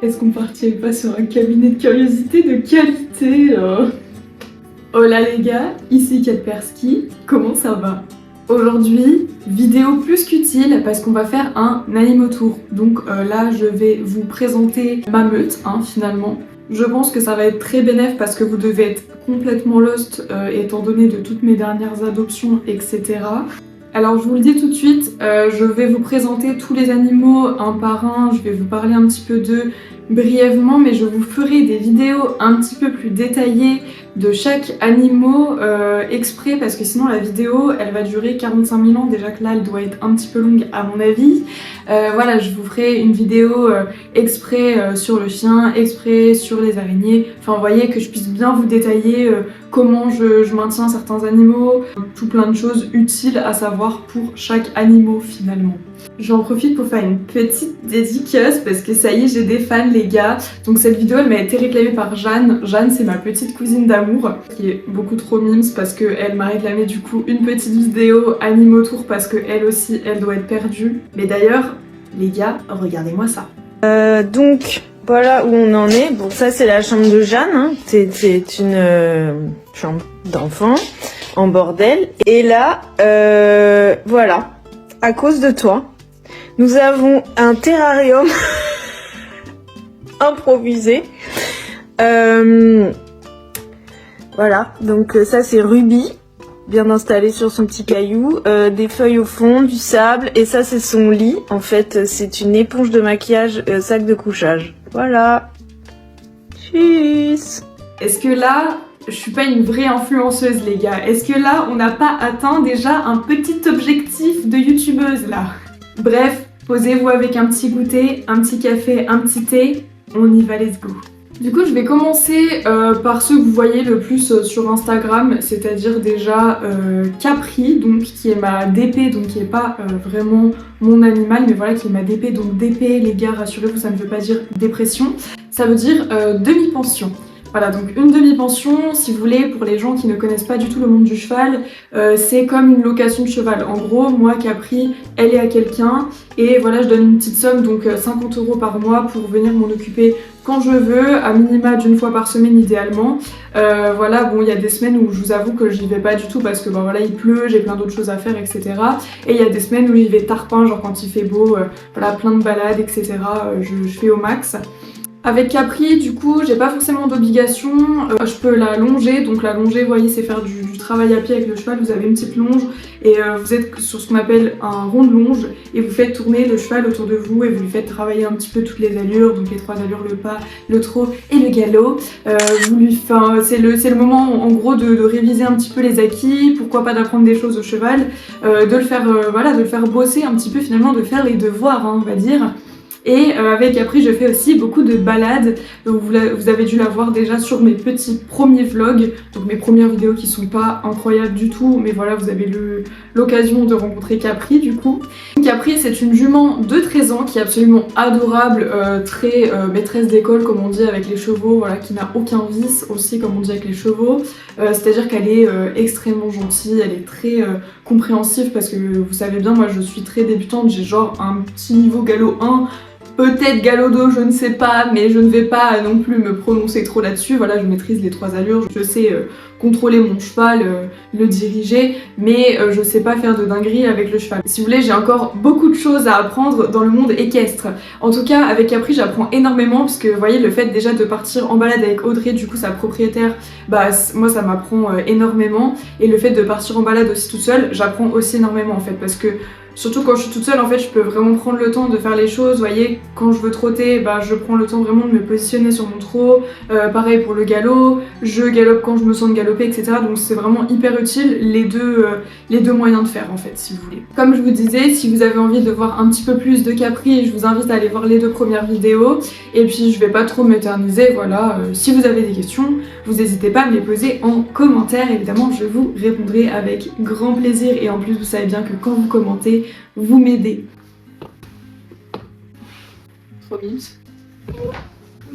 Est-ce qu'on partirait pas sur un cabinet de curiosité de qualité Oh là les gars, ici Kaspersky, comment ça va? Aujourd'hui, vidéo plus qu'utile parce qu'on va faire un animotour. Donc là, je vais vous présenter ma meute, finalement. Je pense que ça va être très bénéf parce que vous devez être complètement lost étant donné de toutes mes dernières adoptions, etc. Alors je vous le dis tout de suite, je vais vous présenter tous les animaux un par un, je vais vous parler un petit peu d'eux brièvement, mais je vous ferai des vidéos un petit peu plus détaillées de chaque animal exprès parce que sinon la vidéo elle va durer 45 000 ans, déjà que là elle doit être un petit peu longue à mon avis. Voilà, je vous ferai une vidéo exprès sur le chien, exprès sur les araignées, enfin vous voyez que je puisse bien vous détailler comment je maintiens certains animaux, tout plein de choses utiles à savoir pour chaque animal finalement. J'en profite pour faire une petite dédicace parce que ça y est, j'ai des fans les gars. Donc cette vidéo elle m'a été réclamée par Jeanne. Jeanne c'est ma petite cousine d'amour qui est beaucoup trop mimes parce qu'elle m'a réclamé du coup une petite vidéo animotour parce qu'elle aussi elle doit être perdue. Mais d'ailleurs les gars, regardez-moi ça. Donc voilà où on en est. Bon ça c'est la chambre de Jeanne, hein. C'est une chambre d'enfant en bordel. Et là, voilà, à cause de toi, nous avons un terrarium improvisé. Voilà, donc ça c'est Ruby, bien installée sur son petit caillou, des feuilles au fond, du sable, et ça c'est son lit. En fait, c'est une éponge de maquillage, sac de couchage. Voilà. Tchuss. Est-ce que là, je suis pas une vraie influenceuse les gars? Est-ce que là, on n'a pas atteint déjà un petit objectif de youtubeuse là? Bref, posez-vous avec un petit goûter, un petit café, un petit thé, on y va, let's go. Du coup, je vais commencer par ceux que vous voyez le plus sur Instagram, c'est-à-dire déjà Capri, donc qui est ma DP, donc qui est pas vraiment mon animal, mais voilà, qui est ma DP. Donc DP, les gars, rassurez-vous, ça ne veut pas dire dépression, ça veut dire demi-pension. Voilà, donc une demi-pension, si vous voulez, pour les gens qui ne connaissent pas du tout le monde du cheval, c'est comme une location de cheval. En gros, moi, Capri, elle est à quelqu'un, et voilà, je donne une petite somme, donc 50 € par mois pour venir m'en occuper quand je veux, à minima d'une fois par semaine idéalement. Voilà, bon, il y a des semaines où je vous avoue que j'y vais pas du tout parce que voilà, il pleut, j'ai plein d'autres choses à faire, etc. Et il y a des semaines où j'y vais tarpin, genre quand il fait beau, voilà, plein de balades, etc. Je fais au max. Avec Capri, du coup, j'ai pas forcément d'obligation, je peux la longer, donc la longer, vous voyez, c'est faire du travail à pied avec le cheval, vous avez une petite longe et vous êtes sur ce qu'on appelle un rond de longe et vous faites tourner le cheval autour de vous et vous lui faites travailler un petit peu toutes les allures, donc les 3 allures, le pas, le trot et le galop. C'est le moment en gros de réviser un petit peu les acquis, pourquoi pas d'apprendre des choses au cheval, de le faire, voilà, de le faire bosser un petit peu finalement, de faire les devoirs, on va dire. Et avec Capri, je fais aussi beaucoup de balades. Vous avez dû la voir déjà sur mes petits premiers vlogs, donc mes premières vidéos qui sont pas incroyables du tout, mais voilà, vous avez l'occasion de rencontrer Capri du coup. Capri, c'est une jument de 13 ans qui est absolument adorable, très maîtresse d'école comme on dit avec les chevaux, voilà, qui n'a aucun vice aussi comme on dit avec les chevaux. C'est-à-dire qu'elle est extrêmement gentille, elle est très compréhensive parce que vous savez bien, moi je suis très débutante, j'ai genre un petit niveau galop 1. Peut-être Galodo, je ne sais pas, mais je ne vais pas non plus me prononcer trop là-dessus. Voilà, je maîtrise les 3 allures, je sais contrôler mon cheval, le diriger, mais je sais pas faire de dinguerie avec le cheval. Si vous voulez, j'ai encore beaucoup de choses à apprendre dans le monde équestre. En tout cas, avec Capri, j'apprends énormément, parce que vous voyez, le fait déjà de partir en balade avec Audrey, du coup sa propriétaire, bah moi ça m'apprend énormément, et le fait de partir en balade aussi toute seule, j'apprends aussi énormément en fait, parce que surtout quand je suis toute seule, en fait, je peux vraiment prendre le temps de faire les choses. Vous voyez, quand je veux trotter, bah, je prends le temps vraiment de me positionner sur mon trot. Pareil pour le galop, je galope quand je me sens de galoper, etc. Donc c'est vraiment hyper utile les deux moyens de faire en fait, si vous voulez. Comme je vous disais, si vous avez envie de voir un petit peu plus de Capri, je vous invite à aller voir les 2 premières vidéos. Et puis je vais pas trop m'éterniser, voilà. Si vous avez des questions, vous n'hésitez pas à me les poser en commentaire. Évidemment, je vous répondrai avec grand plaisir. Et en plus, vous savez bien que quand vous commentez, vous m'aidez. Trop mimes.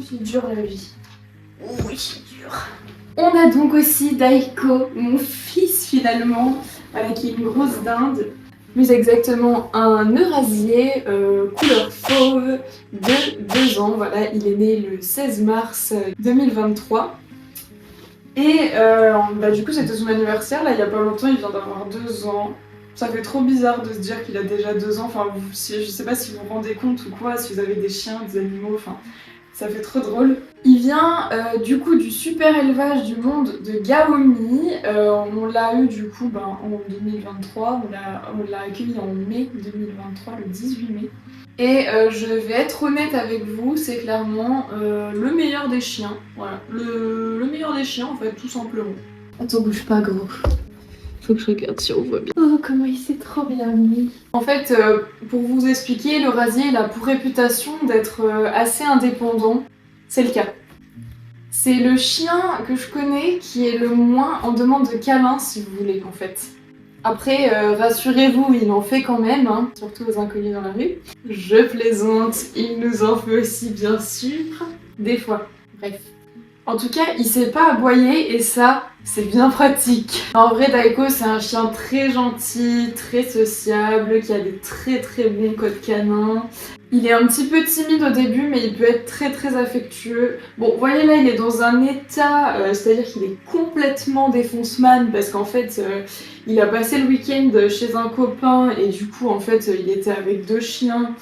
C'est dur la vie. Oui, c'est dur. On a donc aussi Daiko, mon fils finalement, voilà, qui est une grosse dinde. Plus exactement un Eurasier couleur fauve de 2 ans. Voilà, il est né le 16 mars 2023. Et du coup c'était son anniversaire, là il y a pas longtemps, il vient d'avoir 2 ans. Ça fait trop bizarre de se dire qu'il a déjà 2 ans, enfin je sais pas si vous vous rendez compte ou quoi, si vous avez des chiens, des animaux, enfin ça fait trop drôle. Il vient du coup du super élevage du monde de Gaomi. On l'a eu du coup en 2023, on l'a accueilli en mai 2023, le 18 mai. Et je vais être honnête avec vous, c'est clairement le meilleur des chiens. Voilà, le meilleur des chiens en fait, tout simplement. Attends, bouge pas gros. Faut que je regarde si on voit bien. Oh, comment il s'est trop bien mis. En fait, pour vous expliquer, l'Eurasier il a pour réputation d'être assez indépendant. C'est le cas. C'est le chien que je connais qui est le moins en demande de câlins, si vous voulez, en fait. Après, rassurez-vous, il en fait quand même, hein, surtout aux inconnus dans la rue. Je plaisante, il nous en fait aussi, bien sûr. Des fois, bref. En tout cas, il sait pas aboyer et ça, c'est bien pratique. En vrai, Daiko, c'est un chien très gentil, très sociable, qui a des très bons codes canins. Il est un petit peu timide au début, mais il peut être très affectueux. Bon, vous voyez là, il est dans un état, c'est-à-dire qu'il est complètement défonce-man, parce qu'en fait, il a passé le week-end chez un copain, et du coup, en fait, il était avec 2 chiens.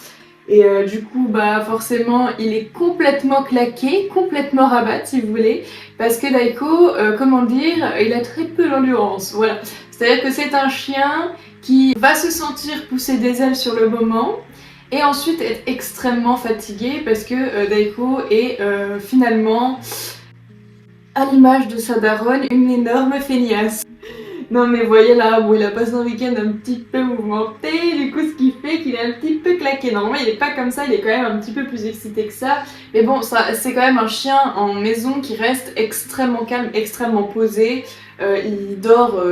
Et du coup, forcément, il est complètement claqué, complètement rabat, si vous voulez, parce que Daiko, comment dire, il a très peu d'endurance, voilà. C'est-à-dire que c'est un chien qui va se sentir pousser des ailes sur le moment, et ensuite être extrêmement fatigué, parce que Daiko est finalement, à l'image de sa daronne, une énorme feignasse. Non mais voyez là, bon, il a passé un week-end un petit peu mouvementé, du coup ce qui fait qu'il est un petit peu claqué. Normalement il est pas comme ça, il est quand même un petit peu plus excité que ça. Mais bon, c'est quand même un chien en maison qui reste extrêmement calme, extrêmement posé. Il dort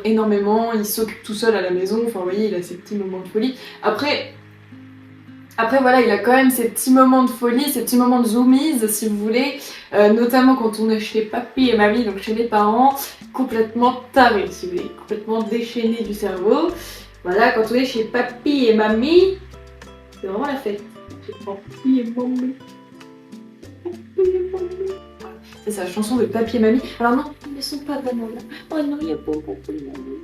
énormément, il s'occupe tout seul à la maison, enfin vous voyez il a ses petits moments de folie. Après voilà, il a quand même ses petits moments de folie, ses petits moments de zoomies si vous voulez, notamment quand on est chez papy et mamie, donc chez les parents, complètement taré si vous voulez, complètement déchaîné du cerveau. Voilà, quand on est chez papy et mamie, c'est vraiment la fête. Chez papy et mamie. Papy et mamie. C'est sa chanson de papy et mamie. Alors non, ils ne sont pas vraiment là. Oh non, il n'y a pas papy et mamie.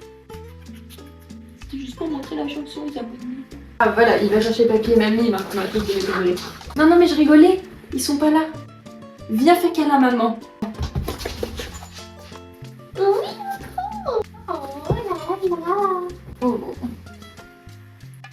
C'était juste pour montrer la chanson aux abonnés. Ah voilà, il va chercher papy et mamie maintenant, il va rigoler. Non mais je rigolais, ils sont pas là. Viens faire câlin maman. Oh.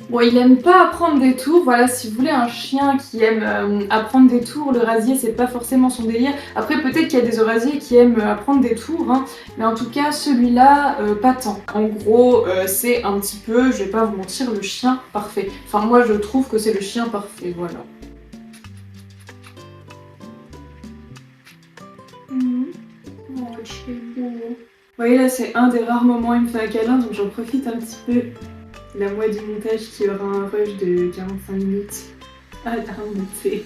Bon, il aime pas apprendre des tours, voilà, si vous voulez un chien qui aime apprendre des tours, l'Eurasier c'est pas forcément son délire. Après peut-être qu'il y a des Eurasiers qui aiment apprendre des tours, hein, mais en tout cas celui-là, pas tant. En gros, c'est un petit peu, je vais pas vous mentir, le chien parfait. Enfin moi je trouve que c'est le chien parfait, voilà. Oh, c'est beau. Vous voyez là c'est un des rares moments où il me fait un câlin, donc j'en profite un petit peu. La moitié du montage qui aura un rush de 45 minutes à remonter.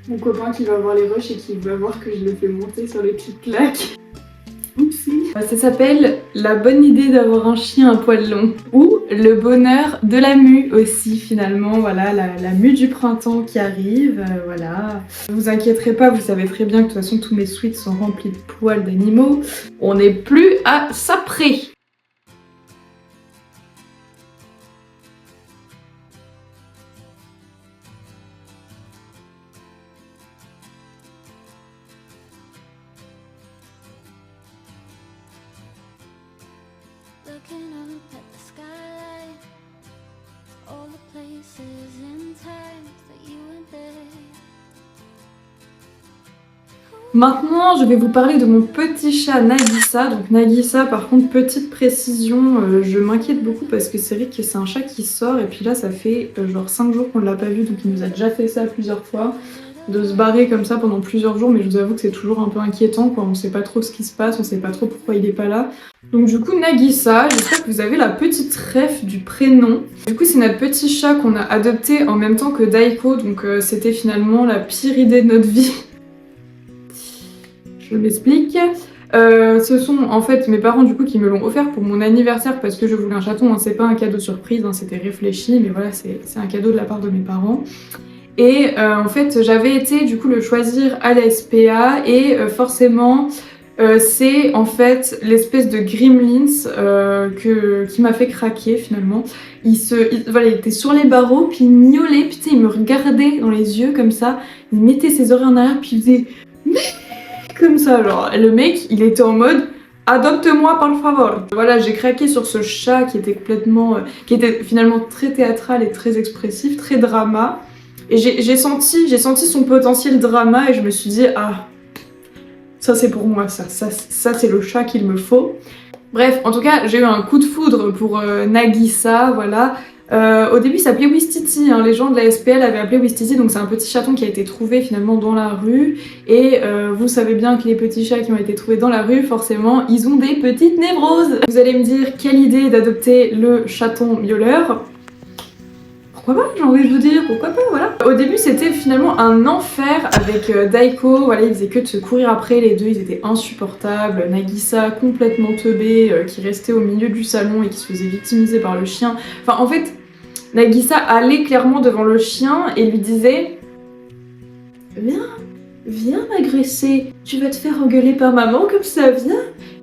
Mon copain qui va voir les rushs et qui va voir que je le fais monter sur les clics-clacs. Oupsie. Ça s'appelle la bonne idée d'avoir un chien à poil long. Ou le bonheur de la mue aussi finalement. Voilà, la mue du printemps qui arrive. Voilà. Ne vous inquiéterez pas, vous savez très bien que de toute façon tous mes suites sont remplis de poils d'animaux. On n'est plus à ça près. Looking up at the skyline, all the places and times that you went there. Maintenant, je vais vous parler de mon petit chat Nagisa. Donc Nagisa, par contre, petite précision, je m'inquiète beaucoup parce que c'est vrai que c'est un chat qui sort et puis là, ça fait genre 5 jours qu'on ne l'a pas vu, donc il nous a déjà fait ça plusieurs fois. De se barrer comme ça pendant plusieurs jours, mais je vous avoue que c'est toujours un peu inquiétant quoi, on sait pas trop ce qui se passe, on sait pas trop pourquoi il est pas là. Donc du coup Nagisa, j'espère que vous avez la petite ref du prénom. Du coup c'est notre petit chat qu'on a adopté en même temps que Daiko, donc c'était finalement la pire idée de notre vie. Je m'explique. Ce sont en fait mes parents du coup qui me l'ont offert pour mon anniversaire parce que je voulais un chaton, hein. C'est pas un cadeau surprise, hein, c'était réfléchi, mais voilà, c'est un cadeau de la part de mes parents. Et en fait j'avais été du coup le choisir à la SPA et forcément c'est en fait l'espèce de Gremlins qui m'a fait craquer finalement. Voilà, il était sur les barreaux, puis il miaulait, puis tu sais, il me regardait dans les yeux comme ça, il mettait ses oreilles en arrière, puis il faisait comme ça, genre. Et le mec, il était en mode adopte-moi par favor. Voilà, j'ai craqué sur ce chat qui était qui était finalement très théâtral et très expressif, très drama. Et j'ai senti son potentiel drama et je me suis dit ah, ça c'est pour moi, ça c'est le chat qu'il me faut. Bref, en tout cas, j'ai eu un coup de foudre pour Nagisa, voilà. Au début, il s'appelait Wistiti, hein. Les gens de la SPA l'avaient appelé Wistiti, donc c'est un petit chaton qui a été trouvé finalement dans la rue. Et vous savez bien que les petits chats qui ont été trouvés dans la rue, forcément, ils ont des petites névroses. Vous allez me dire, quelle idée d'adopter le chaton miauleur. Pourquoi pas, j'ai envie de vous dire, pourquoi pas, voilà. Au début, c'était finalement un enfer avec Daiko, voilà, ils faisaient que de se courir après, les deux, ils étaient insupportables. Nagisa, complètement teubé, qui restait au milieu du salon et qui se faisait victimiser par le chien. Enfin, en fait, Nagisa allait clairement devant le chien et lui disait « Viens m'agresser, tu vas te faire engueuler par maman comme ça, viens !»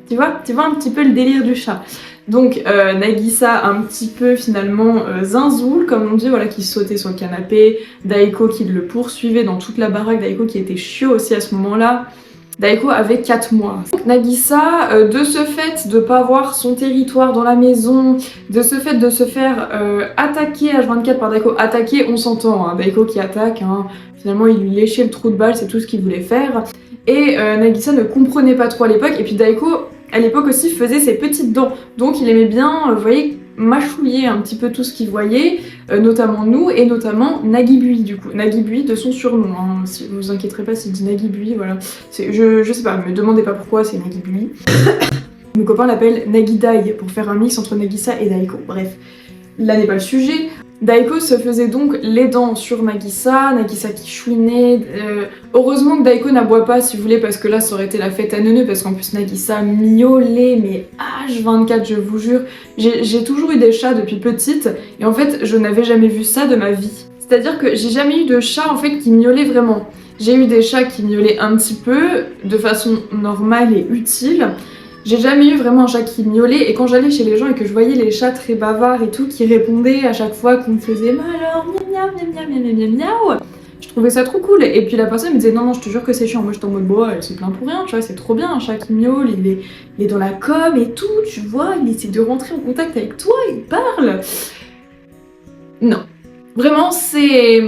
Tu vois un petit peu le délire du chat. Donc Nagisa un petit peu finalement zinzoul comme on dit, voilà, qui sautait sur le canapé, Daiko qui le poursuivait dans toute la baraque, Daiko qui était chiot aussi à ce moment-là. Daiko avait 4 mois. Nagisa, de ce fait de pas avoir son territoire dans la maison, de ce fait de se faire attaquer H24 par Daiko, attaquer on s'entend, hein, Daiko qui attaque, hein, finalement il lui léchait le trou de balle, c'est tout ce qu'il voulait faire. Et Nagisa ne comprenait pas trop à l'époque, et puis Daiko à l'époque aussi faisait ses petites dents, donc il aimait bien, vous voyez, mâchouiller un petit peu tout ce qu'il voyait, notamment nous, et notamment Nagibui du coup. Nagibui de son surnom, hein. Si vous vous inquiéterez pas s'il dit Nagibui, voilà. Je sais pas, me demandez pas pourquoi c'est Nagibui. Mon copain l'appelle Nagidai, pour faire un mix entre Nagisa et Daiko, bref. Là n'est pas le sujet. Daiko se faisait donc les dents sur Nagisa, Nagisa qui chouinait. Heureusement que Daiko n'aboie pas si vous voulez, parce que là ça aurait été la fête à neuneux, parce qu'en plus Nagisa miaulait, mais H24 je vous jure. J'ai toujours eu des chats depuis petite, et en fait je n'avais jamais vu ça de ma vie. C'est-à-dire que j'ai jamais eu de chat en fait qui miaulait vraiment. J'ai eu des chats qui miaulaient un petit peu, de façon normale et utile. J'ai jamais eu vraiment un chat qui miaulait, et quand j'allais chez les gens et que je voyais les chats très bavards et tout, qui répondaient à chaque fois qu'on me faisait « alors, miam miam miam miam miam miam miam », je trouvais ça trop cool. Et puis la personne me disait « non, je te jure que c'est chiant ». Moi j'étais en mode « bon, elle se plaint pour rien, tu vois, c'est trop bien, un chat qui miaule, il est dans la com et tout, tu vois, il essaie de rentrer en contact avec toi, il parle ». Non. Vraiment, c'est...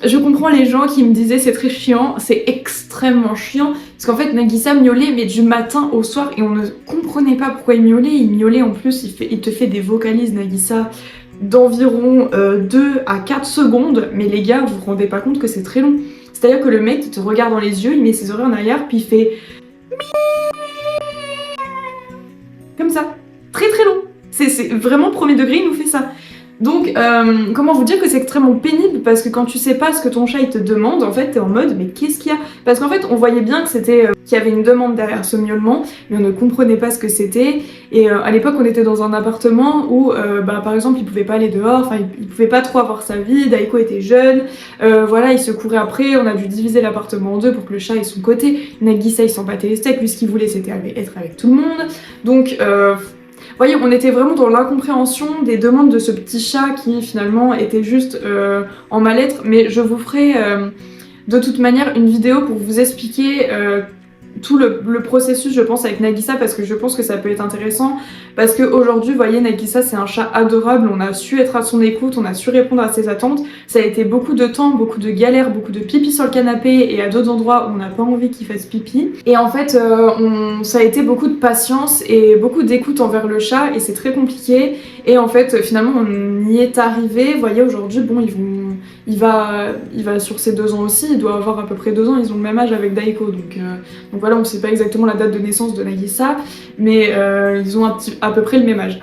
Je comprends les gens qui me disaient c'est très chiant, c'est extrêmement chiant, parce qu'en fait Nagisa miaulait mais du matin au soir et on ne comprenait pas pourquoi il miaulait en plus, il te fait des vocalises Nagisa d'environ 2 à 4 secondes, mais les gars, vous vous rendez pas compte que c'est très long. C'est-à-dire que le mec, il te regarde dans les yeux, il met ses oreilles en arrière, puis il fait... comme ça. Très très long. C'est vraiment premier degré, il nous fait ça. Donc, comment vous dire que c'est extrêmement pénible, parce que quand tu sais pas ce que ton chat il te demande, en fait t'es en mode mais qu'est-ce qu'il y a? Parce qu'en fait on voyait bien que c'était qu'il y avait une demande derrière ce miaulement, mais on ne comprenait pas ce que c'était. Et à l'époque on était dans un appartement où par exemple il pouvait pas aller dehors, enfin il pouvait pas trop avoir sa vie, Daiko était jeune, voilà, il se courait après, on a dû diviser l'appartement en deux pour que le chat ait son côté. Nagisa il s'en battait les steaks, lui ce qu'il voulait c'était être avec tout le monde. Donc vous voyez, on était vraiment dans l'incompréhension des demandes de ce petit chat qui finalement était juste en mal-être, mais je vous ferai de toute manière une vidéo pour vous expliquer tout le processus je pense avec Nagisa, parce que je pense que ça peut être intéressant, parce qu'aujourd'hui vous voyez Nagisa c'est un chat adorable, on a su être à son écoute, on a su répondre à ses attentes, ça a été beaucoup de temps, beaucoup de galères, beaucoup de pipi sur le canapé et à d'autres endroits où on n'a pas envie qu'il fasse pipi, et en fait ça a été beaucoup de patience et beaucoup d'écoute envers le chat, et c'est très compliqué, et en fait finalement on y est arrivé. Vous voyez aujourd'hui bon il va sur ses 2 ans aussi, il doit avoir à peu près 2 ans, ils ont le même âge avec Daiko, donc voilà, on sait pas exactement la date de naissance de Nagisa, mais ils ont à peu près le même âge.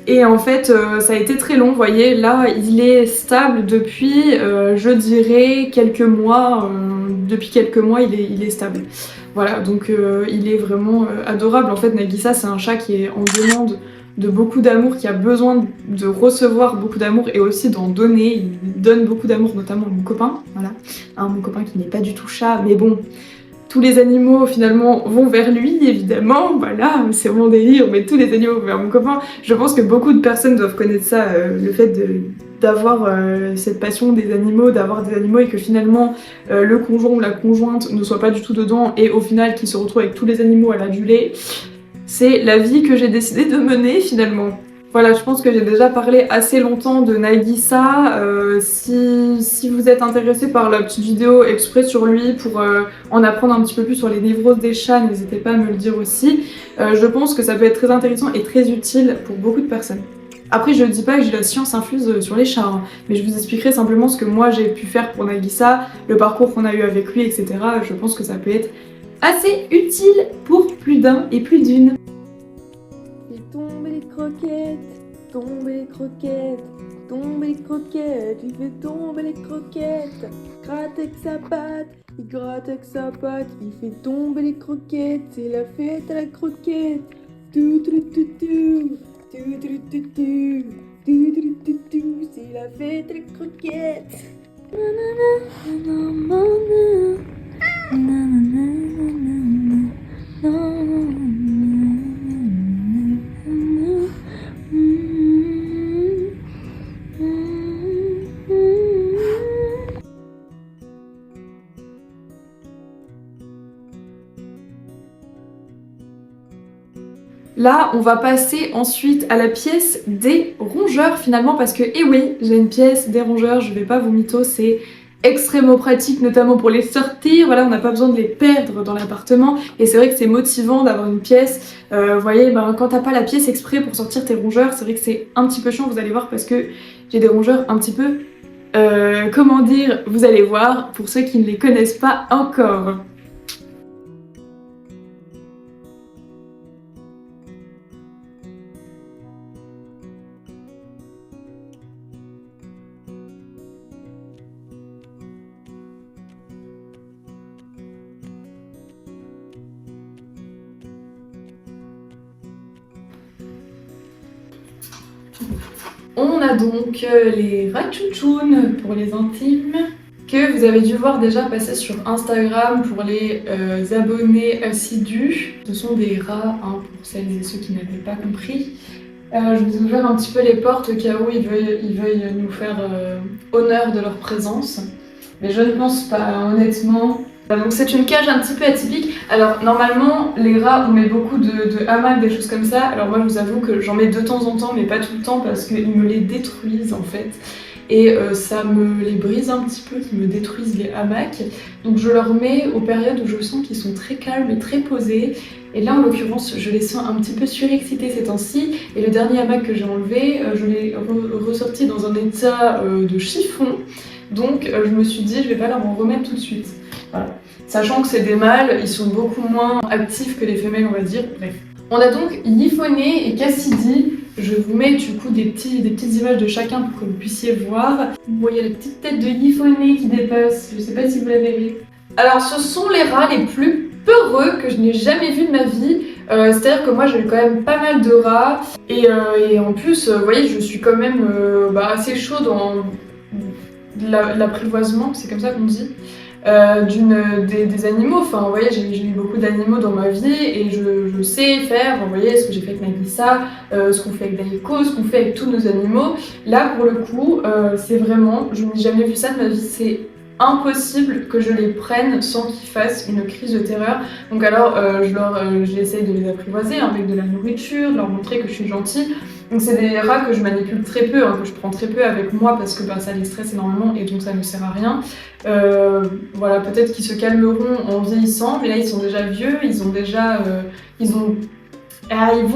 Et en fait, ça a été très long, vous voyez, là il est stable depuis, je dirais, quelques mois, depuis quelques mois il est stable. Voilà, donc il est vraiment adorable. En fait, Nagisa, c'est un chat qui est en demande de beaucoup d'amour, qui a besoin de recevoir beaucoup d'amour et aussi d'en donner. Il donne beaucoup d'amour, notamment à mon copain, voilà. Hein, mon copain qui n'est pas du tout chat, mais bon, tous les animaux finalement vont vers lui, évidemment, voilà, c'est mon délire, mais tous les animaux vont vers mon copain. Je pense que beaucoup de personnes doivent connaître ça, le fait d'avoir cette passion des animaux, d'avoir des animaux et que finalement le conjoint ou la conjointe ne soit pas du tout dedans et au final qu'il se retrouve avec tous les animaux à l'aduler. C'est la vie que j'ai décidé de mener finalement. Voilà, je pense que j'ai déjà parlé assez longtemps de Nagisa. Si vous êtes intéressé par la petite vidéo exprès sur lui pour en apprendre un petit peu plus sur les névroses des chats, n'hésitez pas à me le dire aussi. Je pense que ça peut être très intéressant et très utile pour beaucoup de personnes. Après, je ne dis pas que j'ai la science infuse sur les chats, hein, mais je vous expliquerai simplement ce que moi j'ai pu faire pour Nagisa, le parcours qu'on a eu avec lui, etc. Je pense que ça peut être assez utile pour plus d'un et plus d'une. Tomber les croquettes, tomber les croquettes, tomber les croquettes, il fait tomber les croquettes. Gratte avec sa patte, il gratte avec sa patte, il fait tomber les croquettes, c'est la fête à la croquette. Tout, c'est la fête à la croquette. Là, on va passer ensuite à la pièce des rongeurs finalement parce que, eh oui, j'ai une pièce des rongeurs, je vais pas vous mytho, c'est extrêmement pratique notamment pour les sortir, voilà, on n'a pas besoin de les perdre dans l'appartement et c'est vrai que c'est motivant d'avoir une pièce, vous voyez, ben, quand t'as pas la pièce exprès pour sortir tes rongeurs, c'est vrai que c'est un petit peu chiant, vous allez voir parce que j'ai des rongeurs un petit peu, comment dire, vous allez voir pour ceux qui ne les connaissent pas encore. On a donc les ratchouchounes pour les intimes que vous avez dû voir déjà passer sur Instagram pour les abonnés assidus. Ce sont des rats, hein, pour celles et ceux qui n'avaient pas compris. Je vous ai ouvert un petit peu les portes au cas où ils veuillent nous faire honneur de leur présence. Mais je ne pense pas, honnêtement. Donc c'est une cage un petit peu atypique. Alors normalement les rats on met beaucoup de hamacs, des choses comme ça. Alors moi je vous avoue que j'en mets de temps en temps mais pas tout le temps parce qu'ils me les détruisent en fait. Et ça me les brise un petit peu, qu'ils me détruisent les hamacs. Donc je leur mets aux périodes où je sens qu'ils sont très calmes et très posés. Et là en l'occurrence je les sens un petit peu surexcités ces temps-ci. Et le dernier hamac que j'ai enlevé, je l'ai ressorti dans un état de chiffon. Donc je me suis dit je vais pas leur en remettre tout de suite. Voilà. Sachant que c'est des mâles, ils sont beaucoup moins actifs que les femelles, on va dire. Bref. On a donc Yifoné et Cassidy. Je vous mets du coup des petites images de chacun pour que vous puissiez voir. Vous voyez la petite tête de Yifoné qui dépasse, je sais pas si vous la verrez. Alors ce sont les rats les plus peureux que je n'ai jamais vus de ma vie. C'est-à-dire que moi j'ai eu quand même pas mal de rats. Et en plus, vous voyez, je suis quand même assez chaude dans l'apprivoisement, c'est comme ça qu'on dit. Des animaux, enfin vous voyez j'ai eu beaucoup d'animaux dans ma vie et je sais faire, vous voyez ce que j'ai fait avec Nagisa, ce qu'on fait avec Daiko, ce qu'on fait avec tous nos animaux. Là pour le coup c'est vraiment, je n'ai jamais vu ça de ma vie, c'est impossible que je les prenne sans qu'ils fassent une crise de terreur. Donc alors j'essaye de les apprivoiser avec de la nourriture, de leur montrer que je suis gentille. Donc c'est des rats que je manipule très peu, hein, que je prends très peu avec moi parce que ça les stresse énormément et donc ça ne sert à rien. Voilà, peut-être qu'ils se calmeront en vieillissant, mais là ils sont déjà vieux, ils vont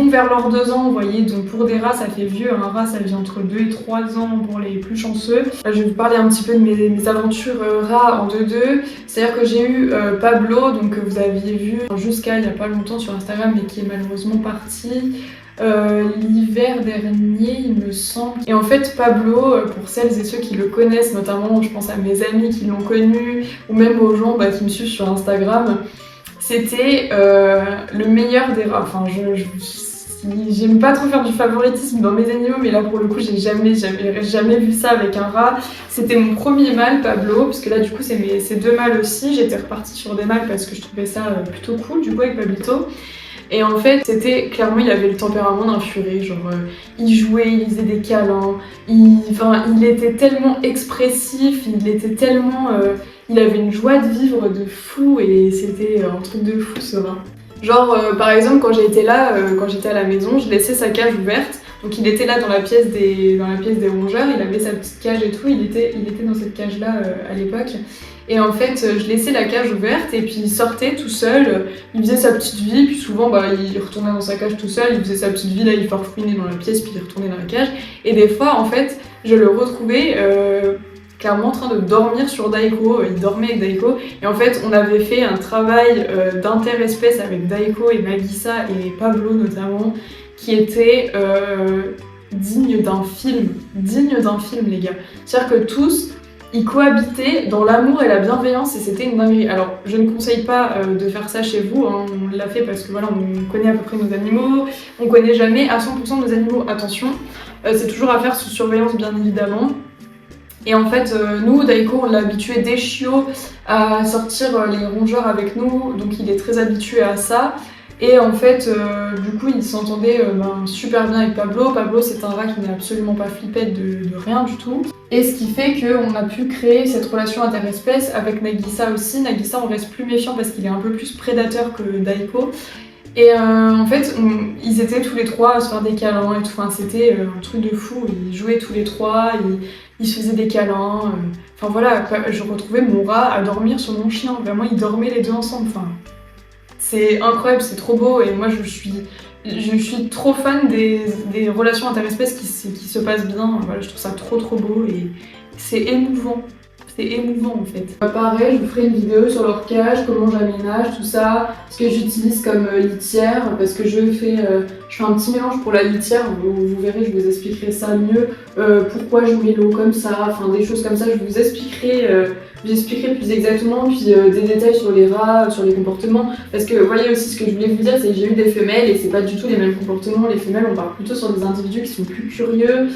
vers leurs 2 ans, vous voyez, donc pour des rats ça fait vieux, un rat ça vit entre 2 et 3 ans pour les plus chanceux. Je vais vous parler un petit peu de mes aventures rats en 2-2, c'est-à-dire que j'ai eu Pablo, donc que vous aviez vu jusqu'à il n'y a pas longtemps sur Instagram mais qui est malheureusement parti. L'hiver dernier il me semble. Et en fait Pablo, pour celles et ceux qui le connaissent, notamment je pense à mes amis qui l'ont connu ou même aux gens qui me suivent sur Instagram, c'était le meilleur des rats. Enfin, j'aime pas trop faire du favoritisme dans mes animaux, mais là pour le coup j'ai jamais vu ça avec un rat. C'était mon premier mâle, Pablo, parce que là du coup c'est deux mâles aussi. J'étais repartie sur des mâles parce que je trouvais ça plutôt cool du coup avec Pablito. Et en fait c'était clairement, il avait le tempérament d'un furet, genre il jouait, il faisait des câlins, il était tellement expressif, il était tellement... il avait une joie de vivre de fou et c'était un truc de fou ce rat. Genre par exemple quand j'étais à la maison, je laissais sa cage ouverte, donc il était là dans la pièce des rongeurs, il avait sa petite cage et tout, il était dans cette cage là à l'époque. Et en fait je laissais la cage ouverte et puis il sortait tout seul, il faisait sa petite vie, puis souvent il retournait dans sa cage tout seul, il faisait sa petite vie là, il farfouinait dans la pièce puis il retournait dans la cage. Et des fois en fait je le retrouvais clairement en train de dormir sur Daiko, il dormait avec Daiko, et en fait on avait fait un travail d'interespèce avec Daiko et Nagisa et Pablo notamment, qui était digne d'un film les gars. C'est-à-dire que tous, ils cohabitaient dans l'amour et la bienveillance et c'était une dinguerie. Alors je ne conseille pas de faire ça chez vous, hein. On l'a fait parce que voilà, on connaît à peu près nos animaux, on connaît jamais à 100% nos animaux, attention, c'est toujours à faire sous surveillance bien évidemment. Et en fait, nous, Daiko, on l'a habitué dès chiot à sortir les rongeurs avec nous, donc il est très habitué à ça. Et en fait, du coup, il s'entendait super bien avec Pablo. Pablo, c'est un rat qui n'est absolument pas flippette de rien du tout. Et ce qui fait qu'on a pu créer cette relation interespèce avec Nagisa aussi. Nagisa, on reste plus méfiant parce qu'il est un peu plus prédateur que Daiko. Et en fait, ils étaient tous les trois à se faire des câlins et tout. Enfin, c'était un truc de fou. Ils jouaient tous les trois, ils se faisaient des câlins. Enfin voilà, je retrouvais mon rat à dormir sur mon chien. Vraiment, ils dormaient les deux ensemble. Enfin, c'est incroyable, c'est trop beau. Et moi, je suis trop fan des relations interespèces qui se passent bien. Voilà, je trouve ça trop beau et c'est émouvant. C'est émouvant en fait. Pareil, je vous ferai une vidéo sur leur cage, comment j'aménage, tout ça, ce que j'utilise comme litière, parce que je fais un petit mélange pour la litière, vous verrez, je vous expliquerai ça mieux, pourquoi je mets l'eau comme ça, enfin des choses comme ça, je vous expliquerai plus exactement, puis des détails sur les rats, sur les comportements, parce que vous voyez aussi ce que je voulais vous dire, c'est que j'ai eu des femelles et c'est pas du tout les mêmes comportements. Les femelles, on part plutôt sur des individus qui sont plus curieux,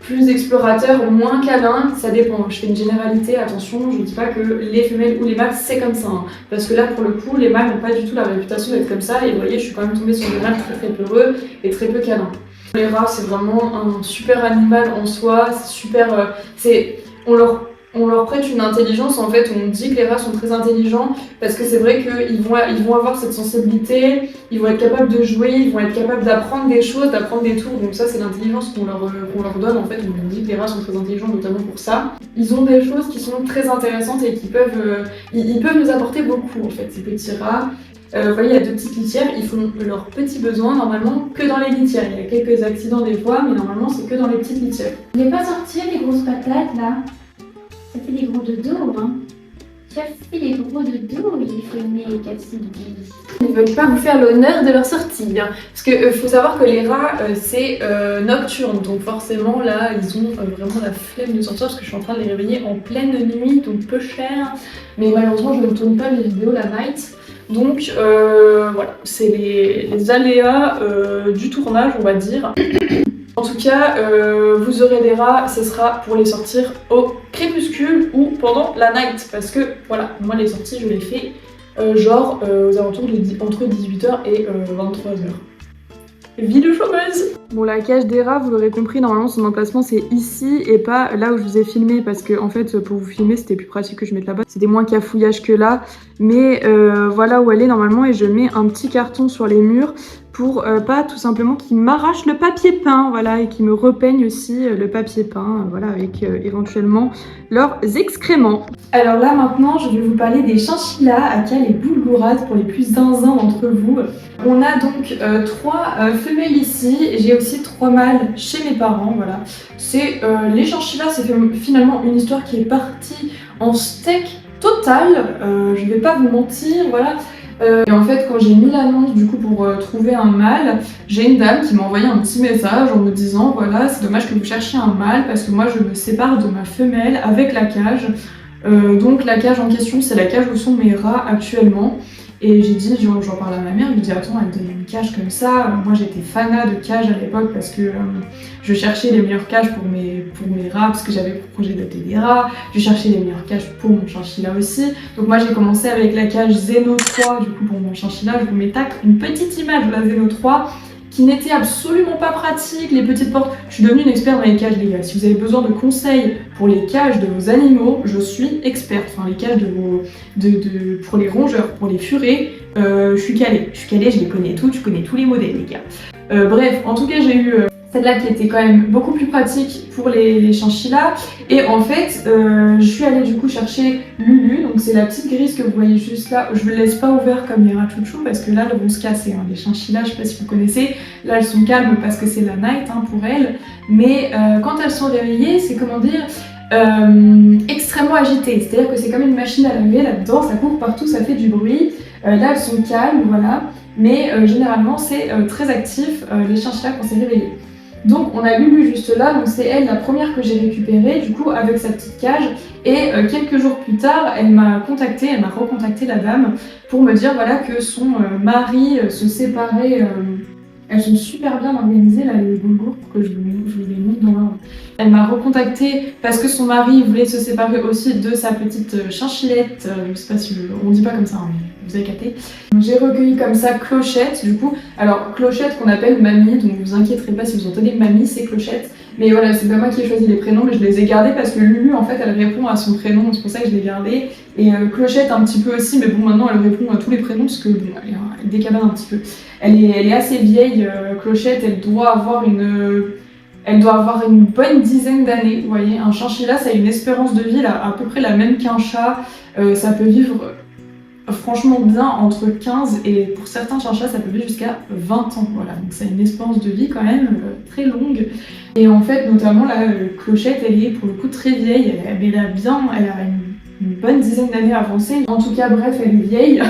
plus explorateurs, moins câlins, ça dépend. Je fais une généralité, attention, je ne dis pas que les femelles ou les mâles c'est comme ça, hein, parce que là pour le coup les mâles n'ont pas du tout la réputation d'être comme ça, et vous voyez je suis quand même tombée sur des mâles très peureux et très peu câlins. Les rats c'est vraiment un super animal en soi, c'est super, on leur prête une intelligence, en fait, on dit que les rats sont très intelligents parce que c'est vrai qu'ils vont avoir cette sensibilité, ils vont être capables de jouer, ils vont être capables d'apprendre des choses, d'apprendre des tours, donc ça c'est l'intelligence qu'on leur donne, en fait, on leur dit que les rats sont très intelligents notamment pour ça. Ils ont des choses qui sont très intéressantes et qui peuvent, ils peuvent nous apporter beaucoup en fait, ces petits rats. Vous voyez, il y a deux petites litières, ils font leurs petits besoins normalement que dans les litières. Il y a quelques accidents des fois, mais normalement c'est que dans les petites litières. Vous voulez pas sortir les grosses patates là? Ça fait des gros dodo, hein? Tu as fait des gros dodo, il faut aimer les Cassidy. Ils ne veulent pas vous faire l'honneur de leur sortie, hein. Parce que faut savoir que les rats c'est nocturne, donc forcément là ils ont vraiment la flemme de sortir parce que je suis en train de les réveiller en pleine nuit, donc peu cher. Mais malheureusement je ne tourne pas les vidéos la night. Donc voilà, c'est les aléas du tournage on va dire. En tout cas, vous aurez des rats, ce sera pour les sortir au crépuscule ou pendant la night. Parce que voilà, moi les sorties je les fais aux alentours entre 18h et 23h. Vie de chômeuse! Bon, la cage des rats, vous l'aurez compris, normalement son emplacement c'est ici et pas là où je vous ai filmé parce que en fait pour vous filmer c'était plus pratique que je mette là-bas, c'était moins cafouillage que là, mais voilà où elle est normalement et je mets un petit carton sur les murs pour pas tout simplement qu'ils m'arrachent le papier peint, voilà, et qu'ils me repeignent aussi le papier peint, voilà, avec éventuellement leurs excréments. Alors là maintenant je vais vous parler des chinchillas, aka les boulgourades pour les plus zinzins d'entre vous. On a donc 3 femelles ici, et j'ai aussi 3 mâles chez mes parents, voilà. C'est les chinchillas, c'est finalement une histoire qui est partie en steak total, je vais pas vous mentir, voilà. Et en fait quand j'ai mis l'annonce du coup pour trouver un mâle, j'ai une dame qui m'a envoyé un petit message en me disant voilà c'est dommage que vous cherchiez un mâle parce que moi je me sépare de ma femelle avec la cage. Donc la cage en question, c'est la cage où sont mes rats actuellement. Et j'ai dit, j'en parle à ma mère, je lui dis attends, elle me donne une cage comme ça. Moi j'étais fanat de cage à l'époque parce que je cherchais les meilleures cages pour mes rats, parce que j'avais pour projet d'adopter des rats. Je cherchais les meilleures cages pour mon chinchilla aussi. Donc moi j'ai commencé avec la cage Zeno 3 du coup pour mon chinchilla. Je vous mets une petite image de la Zeno 3 qui n'était absolument pas pratique, les petites portes. Je suis devenue une experte dans les cages, les gars. Si vous avez besoin de conseils pour les cages de vos animaux, je suis experte. Enfin, les cages pour les rongeurs, pour les furets, je suis calée. Je les connais toutes, je connais tous les modèles, les gars. Bref, en tout cas, j'ai eu celle-là qui était quand même beaucoup plus pratique pour les chinchillas. Et en fait, je suis allée du coup chercher Lulu, donc c'est la petite grise que vous voyez juste là. Je ne le laisse pas ouvert comme les rats chouchou parce que là, elles vont se casser. Hein. Les chinchillas, je ne sais pas si vous connaissez, là elles sont calmes parce que c'est la night hein, pour elles. Mais quand elles sont réveillées, c'est comment dire extrêmement agitées. C'est-à-dire que c'est comme une machine à laver là-dedans, ça court partout, ça fait du bruit. Là, elles sont calmes, voilà. Mais généralement, c'est très actif, les chinchillas quand c'est réveillé. Donc on a Lulu juste là, donc c'est elle la première que j'ai récupérée du coup avec sa petite cage et quelques jours plus tard elle m'a recontacté la dame pour me dire voilà que son mari se séparait. Elles sont super bien organisées là les boulgours pour que je vous les montre dans l'ordre. Elle m'a recontactée parce que son mari voulait se séparer aussi de sa petite chinchillette, je sais pas si on dit pas comme ça, hein, mais vous avez capté. J'ai recueilli comme ça Clochette du coup. Alors Clochette qu'on appelle Mamie, donc vous inquiéterez pas si vous entendez Mamie, c'est Clochette. Mais voilà, c'est pas moi qui ai choisi les prénoms, mais je les ai gardés parce que Lulu en fait elle répond à son prénom, c'est pour ça que je l'ai gardée. Et Clochette un petit peu aussi, mais bon maintenant elle répond à tous les prénoms parce que bon, elle décabane un petit peu. Elle est assez vieille, Clochette, elle doit avoir une bonne dizaine d'années, vous voyez. Un chinchilla, ça a une espérance de vie à peu près la même qu'un chat. Ça peut vivre franchement bien entre 15 et pour certains chinchillas, ça peut vivre jusqu'à 20 ans. Voilà, donc ça a une espérance de vie quand même très longue. Et en fait, notamment là, Clochette, elle est pour le coup très vieille. Elle a une bonne dizaine d'années avancées. En tout cas, bref, elle est vieille.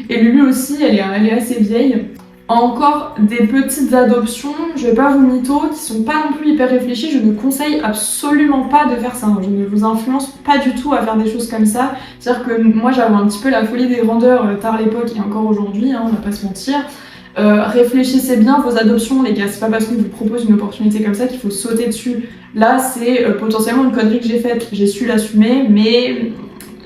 Et Lulu aussi, elle est assez vieille. Encore des petites adoptions, je vais pas vous mytho, qui sont pas non plus hyper réfléchies, je ne conseille absolument pas de faire ça, je ne vous influence pas du tout à faire des choses comme ça, c'est-à-dire que moi j'avais un petit peu la folie des grandeurs tard à l'époque et encore aujourd'hui, hein, on va pas se mentir. Réfléchissez bien vos adoptions les gars, c'est pas parce qu'on vous propose une opportunité comme ça qu'il faut sauter dessus. Là c'est potentiellement une connerie que j'ai faite, j'ai su l'assumer, mais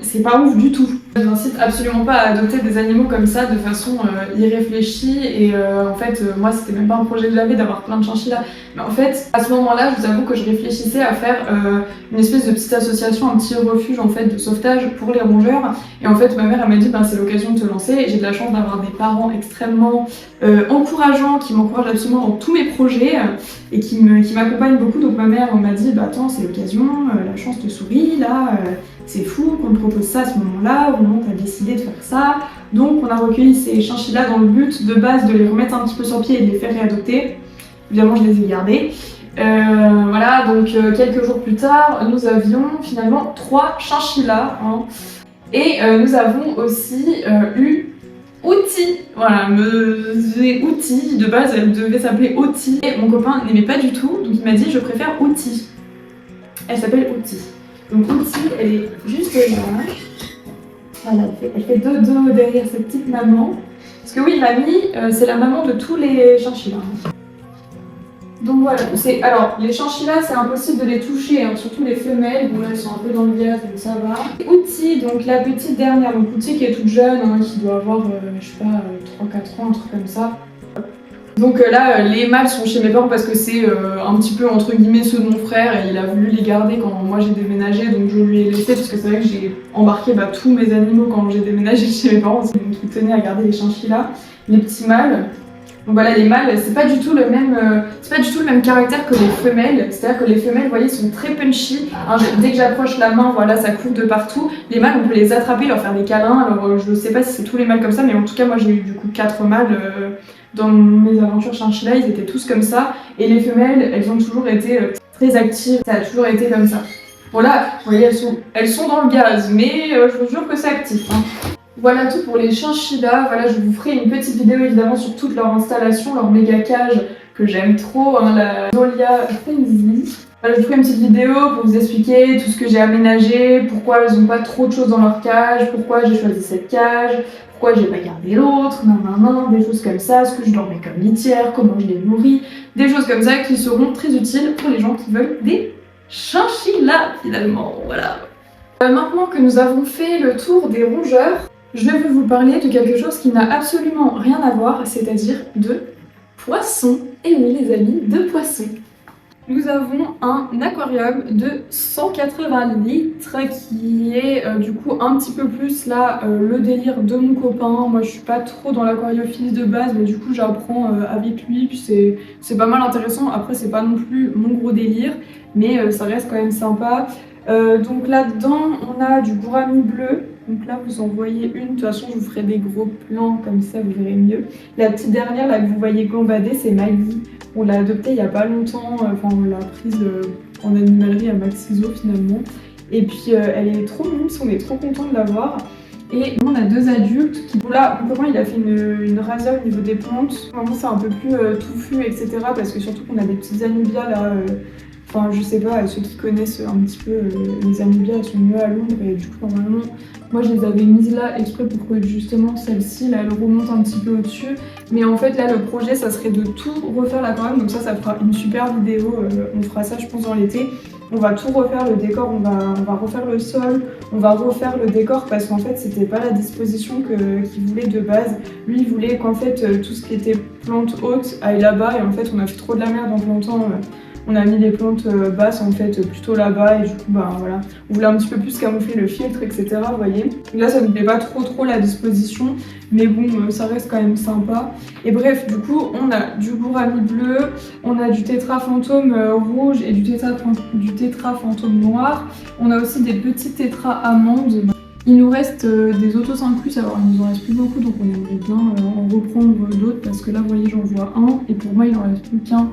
c'est pas ouf du tout. Je n'incite absolument pas à adopter des animaux comme ça de façon irréfléchie et en fait moi c'était même pas un projet que j'avais d'avoir plein de chinchillas, mais en fait à ce moment là je vous avoue que je réfléchissais à faire une espèce de petite association, un petit refuge en fait de sauvetage pour les rongeurs et en fait ma mère elle m'a dit ben, c'est l'occasion de te lancer et j'ai de la chance d'avoir des parents extrêmement encourageants qui m'encouragent absolument dans tous mes projets et qui m'accompagnent beaucoup, donc ma mère m'a dit bah attends c'est l'occasion, la chance te sourit là, c'est fou qu'on te propose ça à ce moment-là, au moment où tu as décidé de faire ça. Donc on a recueilli ces chinchillas dans le but de base de les remettre un petit peu sur pied et de les faire réadopter. Évidemment je les ai gardés. Voilà, donc quelques jours plus tard, nous avions finalement 3 chinchillas. Hein. Et nous avons aussi eu Outi. Voilà, Outi, de base elle devait s'appeler Outi. Et mon copain n'aimait pas du tout, donc il m'a dit je préfère Outi. Elle s'appelle Outi. Donc Outi, elle est juste là. Voilà, elle fait dodo derrière cette petite maman. Parce que oui, Mamie, c'est la maman de tous les chinchillas. Donc voilà, alors les chinchillas, c'est impossible de les toucher, hein, surtout les femelles. Bon là, elles sont un peu dans le gaz, donc ça va. Outi, donc la petite dernière, donc Outi qui est toute jeune, hein, qui doit avoir, je sais pas, 3-4 ans, un truc comme ça. Donc là, les mâles sont chez mes parents parce que c'est un petit peu entre guillemets ceux de mon frère et il a voulu les garder quand moi j'ai déménagé, donc je lui ai laissé parce que c'est vrai que j'ai embarqué tous mes animaux quand j'ai déménagé chez mes parents, donc ils tenaient à garder les chinchillas, les petits mâles. Donc voilà, les mâles, c'est pas du tout le même caractère que les femelles. C'est-à-dire que les femelles, vous voyez, sont très punchy. Hein, dès que j'approche la main, voilà, ça court de partout. Les mâles, on peut les attraper, leur faire des câlins. Alors je sais pas si c'est tous les mâles comme ça, mais en tout cas, moi j'ai eu du coup 4 mâles dans mes aventures chinchilla. Ils étaient tous comme ça. Et les femelles, elles ont toujours été très actives. Ça a toujours été comme ça. Bon là, vous voyez, elles sont dans le gaz, mais je vous jure que c'est actif. Hein. Voilà tout pour les chinchillas. Voilà, je vous ferai une petite vidéo évidemment sur toute leur installation, leur méga cage que j'aime trop, hein, la Zolia Frenzy. Voilà, je ferai une petite vidéo pour vous expliquer tout ce que j'ai aménagé, pourquoi elles n'ont pas trop de choses dans leur cage, pourquoi j'ai choisi cette cage, pourquoi j'ai pas gardé l'autre, des choses comme ça, ce que je leur mets comme litière, comment je les nourris, des choses comme ça qui seront très utiles pour les gens qui veulent des chinchillas finalement, voilà. Maintenant que nous avons fait le tour des rongeurs, je vais vous parler de quelque chose qui n'a absolument rien à voir, c'est-à-dire de poissons. Et oui les amis, de poissons. Nous avons un aquarium de 180 litres qui est du coup un petit peu plus là le délire de mon copain. Moi je suis pas trop dans l'aquariophilie de base mais du coup j'apprends avec lui puis c'est pas mal intéressant. Après c'est pas non plus mon gros délire mais ça reste quand même sympa. Donc là-dedans on a du gourami bleu. Donc là vous en voyez une, de toute façon je vous ferai des gros plans comme ça vous verrez mieux. La petite dernière là que vous voyez gambader c'est Maggie. On l'a adoptée il n'y a pas longtemps, enfin on l'a prise en animalerie à Maxiso finalement. Et puis elle est trop mignonne, on est trop content de l'avoir. Et on a deux adultes qui, là mon copain il a fait une razzia au niveau des plantes. Vraiment c'est un peu plus touffu etc. Parce que surtout qu'on a des petites anubias là. Enfin je sais pas, ceux qui connaissent un petit peu les anubias elles sont mieux à l'ombre et du coup normalement moi je les avais mises là exprès pour que justement celle-ci là elle remonte un petit peu au-dessus. Mais en fait là le projet ça serait de tout refaire l'aquarium donc ça fera une super vidéo, on fera ça je pense dans l'été. On va tout refaire, le décor, on va refaire le sol, on va refaire le décor parce qu'en fait c'était pas la disposition qu'il voulait de base. Lui il voulait qu'en fait tout ce qui était plantes hautes aille là-bas et en fait on a fait trop de la merde en plantant. On a mis les plantes basses en fait plutôt là-bas et du coup bah voilà, on voulait un petit peu plus camoufler le filtre etc. Vous voyez. Là ça ne plaît pas trop la disposition mais bon ça reste quand même sympa. Et bref du coup on a du gourami bleu, on a du tétra fantôme rouge et du tétra fantôme noir. On a aussi des petits tétras amandes. Il nous reste des autos inclus, alors il nous en reste plus beaucoup donc on aimerait bien en reprendre d'autres parce que là vous voyez j'en vois un et pour moi il en reste plus qu'un.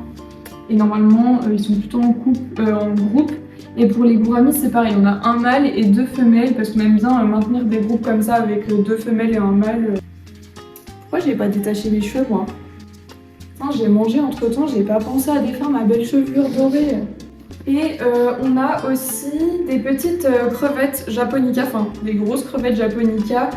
Et normalement, ils sont plutôt en groupe. Et pour les gouramis, c'est pareil, on a un mâle et deux femelles parce qu'on aime bien maintenir des groupes comme ça avec deux femelles et un mâle. Pourquoi j'ai pas détaché mes cheveux, moi? Enfin, j'ai mangé entre temps, j'ai pas pensé à défaire ma belle chevelure dorée. Et on a aussi des petites crevettes japonica, enfin des grosses crevettes japonica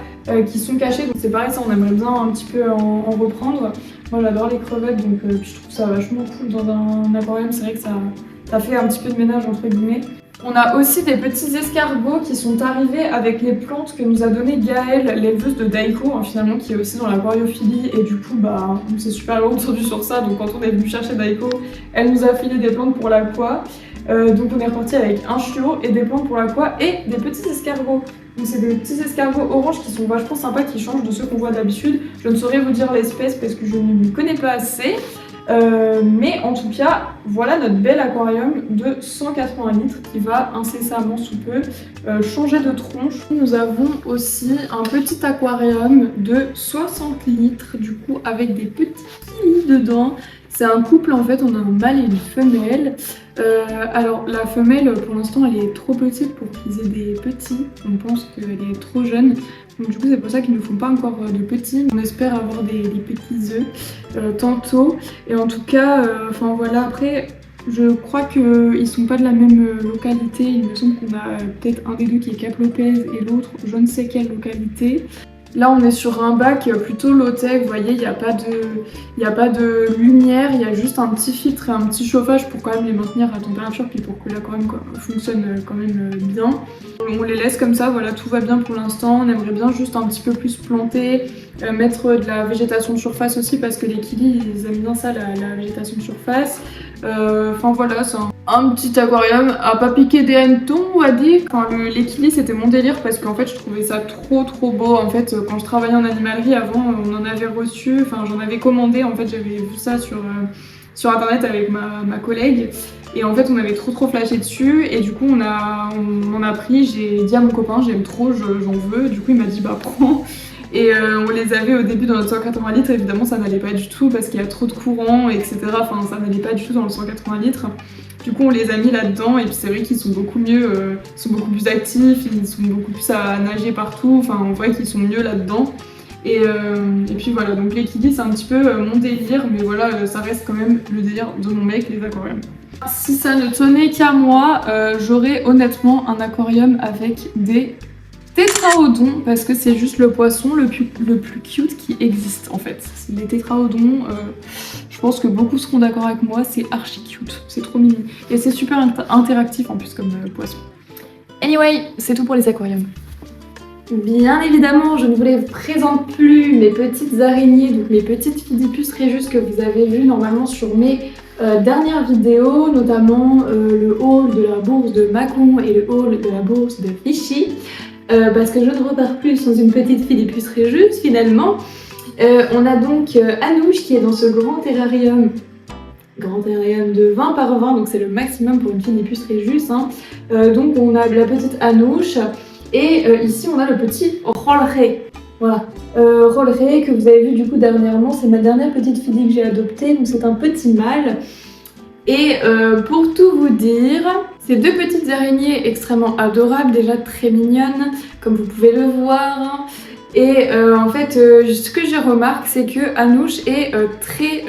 qui sont cachées. Donc c'est pareil, ça on aimerait bien un petit peu en reprendre. Moi j'adore les crevettes donc je trouve ça vachement cool dans un aquarium. C'est vrai que ça fait un petit peu de ménage entre guillemets. On a aussi des petits escargots qui sont arrivés avec les plantes que nous a donné Gaëlle, l'éleveuse de Daiko, hein, finalement qui est aussi dans l'aquariophilie et du coup bah on s'est super entendu sur ça. Donc quand on est venu chercher Daiko, elle nous a filé des plantes pour l'aqua. Donc on est reparti avec un chiot et des plantes pour l'aqua et des petits escargots. Donc c'est des petits escargots orange qui sont vachement sympas, qui changent de ceux qu'on voit d'habitude. Je ne saurais vous dire l'espèce parce que je ne m'y connais pas assez. Mais en tout cas, voilà notre bel aquarium de 180 litres qui va incessamment sous peu changer de tronche. Nous avons aussi un petit aquarium de 60 litres du coup avec des petits lits dedans. C'est un couple en fait, on a un mâle et une femelle. Alors la femelle pour l'instant elle est trop petite pour qu'ils aient des petits, on pense qu'elle est trop jeune. Donc du coup c'est pour ça qu'ils ne font pas encore de petits. On espère avoir des petits œufs tantôt. Et en tout cas, enfin voilà, après je crois qu'ils sont pas de la même localité. Il me semble qu'on a peut-être un des deux qui est Cap Lopez et l'autre je ne sais quelle localité. Là on est sur un bac plutôt low-tech, vous voyez, il n'y a pas de lumière, il y a juste un petit filtre et un petit chauffage pour quand même les maintenir à température puis pour que l'aquarium fonctionne quand même bien. On les laisse comme ça, voilà, tout va bien pour l'instant. On aimerait bien juste un petit peu plus planter, mettre de la végétation de surface aussi parce que les kilis ils aiment bien ça, la végétation de surface. Enfin voilà, c'est un petit aquarium à pas piquer des hannetons on va dire. Enfin, les kilis c'était mon délire parce qu'en fait je trouvais ça trop beau. En fait quand je travaillais en animalerie avant on en avait reçu, enfin j'en avais commandé, en fait j'avais vu ça sur internet avec ma collègue. Et en fait on avait trop flashé dessus et du coup on en a pris, j'ai dit à mon copain j'aime trop, j'en veux, du coup il m'a dit bah prends. Et on les avait au début dans notre 180 litres, évidemment ça n'allait pas du tout parce qu'il y a trop de courant etc. Enfin ça n'allait pas du tout dans le 180 litres. Du coup on les a mis là-dedans et puis c'est vrai qu'ils sont beaucoup mieux, ils sont beaucoup plus actifs, ils sont beaucoup plus à nager partout, enfin on voit qu'ils sont mieux là-dedans. Et puis voilà, donc les kilis c'est un petit peu mon délire, mais voilà ça reste quand même le délire de mon mec, les aquariums. Si ça ne tenait qu'à moi, j'aurais honnêtement un aquarium avec des tétraodons parce que c'est juste le poisson le plus cute qui existe en fait. Les tétraodons, je pense que beaucoup seront d'accord avec moi, c'est archi cute, c'est trop mignon. Et c'est super interactif en plus comme poisson. Anyway, c'est tout pour les aquariums. Bien évidemment, je ne vous les présente plus, mes petites araignées, donc mes petites Phidipus Regius que vous avez vues normalement sur mes dernières vidéos, notamment le haul de la bourse de Mâcon et le haul de la bourse de Vichy. Parce que je ne repars plus sans une petite Phidipus Regius finalement. On a donc Anouche qui est dans ce grand terrarium de 20 par 20, donc c'est le maximum pour une Phidipus Regius. Hein. Donc on a la petite Anouche et ici on a le petit Rolleré. Voilà, Rolleré que vous avez vu du coup dernièrement, c'est ma dernière petite Phidi que j'ai adoptée, donc c'est un petit mâle. Et pour tout vous dire, ces deux petites araignées extrêmement adorables, déjà très mignonnes, comme vous pouvez le voir. Et en fait, ce que j'ai remarqué, c'est que Anouche est très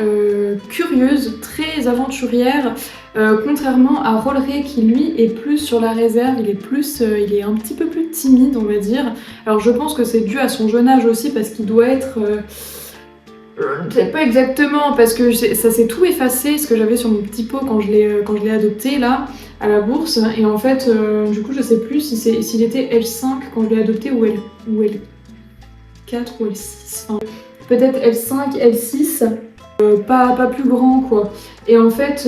curieuse, très aventurière, contrairement à Rolleré qui lui est plus sur la réserve, il est un petit peu plus timide, on va dire. Alors je pense que c'est dû à son jeune âge aussi, parce qu'il doit être... je ne sais pas exactement parce que ça s'est tout effacé ce que j'avais sur mon petit pot quand je l'ai adopté là à la bourse et en fait du coup je sais plus s'il était L5 quand je l'ai adopté ou L4 ou L6, enfin, peut-être L5, L6, pas plus grand quoi. Et en fait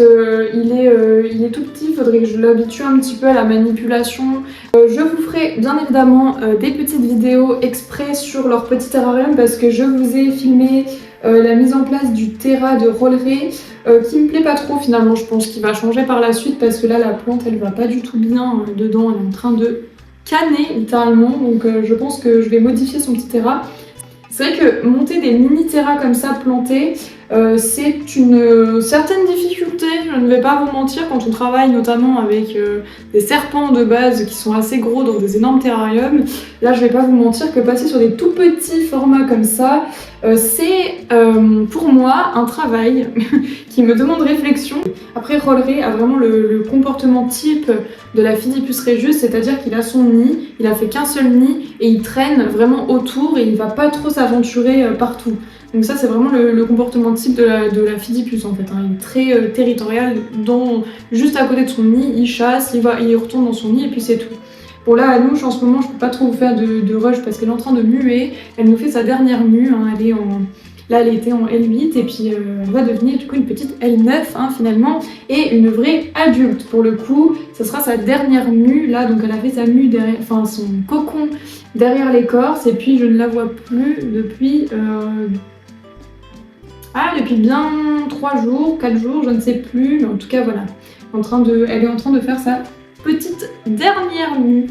il est tout petit, il faudrait que je l'habitue un petit peu à la manipulation. Je vous ferai bien évidemment des petites vidéos exprès sur leur petit terrarium parce que je vous ai filmé la mise en place du terra de Rolleré qui me plaît pas trop finalement. Je pense qu'il va changer par la suite parce que là la plante elle va pas du tout bien dedans, elle est en train de canner littéralement, donc je pense que je vais modifier son petit terra. C'est vrai que monter des mini terras comme ça plantés, c'est une certaine difficulté, je ne vais pas vous mentir, quand on travaille notamment avec des serpents de base qui sont assez gros dans des énormes terrariums. Là je vais pas vous mentir que passer sur des tout petits formats comme ça, c'est pour moi un travail qui me demande réflexion. Après Rolleré a vraiment le comportement type de la Phidipus Regius, c'est-à-dire qu'il a son nid, il a fait qu'un seul nid et il traîne vraiment autour et il va pas trop s'aventurer partout. Donc ça c'est vraiment le comportement type de la Phidipus en fait, hein. Il est très territorial, juste à côté de son nid, il chasse, il retourne dans son nid et puis c'est tout. Bon là Anouche en ce moment je peux pas trop vous faire de rush parce qu'elle est en train de muer, elle nous fait sa dernière mue, hein. Là elle était en L8 et puis elle va devenir du coup une petite L9 hein, finalement et une vraie adulte pour le coup. Ça sera sa dernière mue là, donc elle a fait sa mue derrière, enfin son cocon derrière l'écorce et puis je ne la vois plus depuis bien 3 jours, 4 jours, je ne sais plus, mais en tout cas voilà, elle est en train de faire sa petite dernière mue.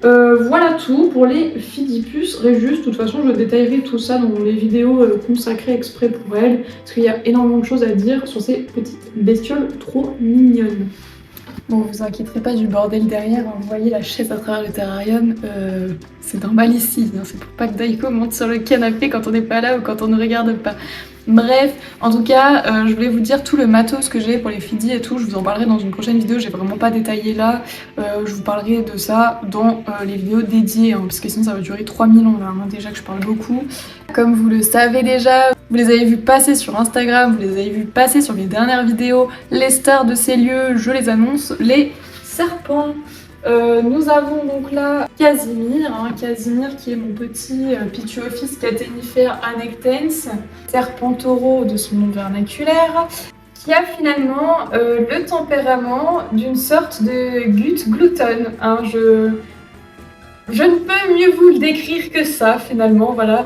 Voilà tout pour les Phidipus Regius. De toute façon, je détaillerai tout ça dans les vidéos consacrées exprès pour elles, parce qu'il y a énormément de choses à dire sur ces petites bestioles trop mignonnes. Bon, vous inquiéterez pas du bordel derrière, hein. Vous voyez la chaise à travers le terrarium, c'est normal ici, hein. C'est pour pas que Daiko monte sur le canapé quand on n'est pas là ou quand on ne regarde pas. Bref, en tout cas, je voulais vous dire tout le matos que j'ai pour les Phidi et tout, je vous en parlerai dans une prochaine vidéo, j'ai vraiment pas détaillé là, je vous parlerai de ça dans les vidéos dédiées, hein, parce que sinon ça va durer 3000 ans là, hein, déjà que je parle beaucoup. Comme vous le savez déjà, vous les avez vus passer sur Instagram, vous les avez vus passer sur mes dernières vidéos, les stars de ces lieux, je les annonce, les serpents. Nous avons donc là Casimir, Casimir qui est mon petit Pituophis catenifera annectens, serpent taureau de son nom vernaculaire, qui a finalement le tempérament d'une sorte de gut glutton. Hein, je ne peux mieux vous le décrire que ça finalement, voilà.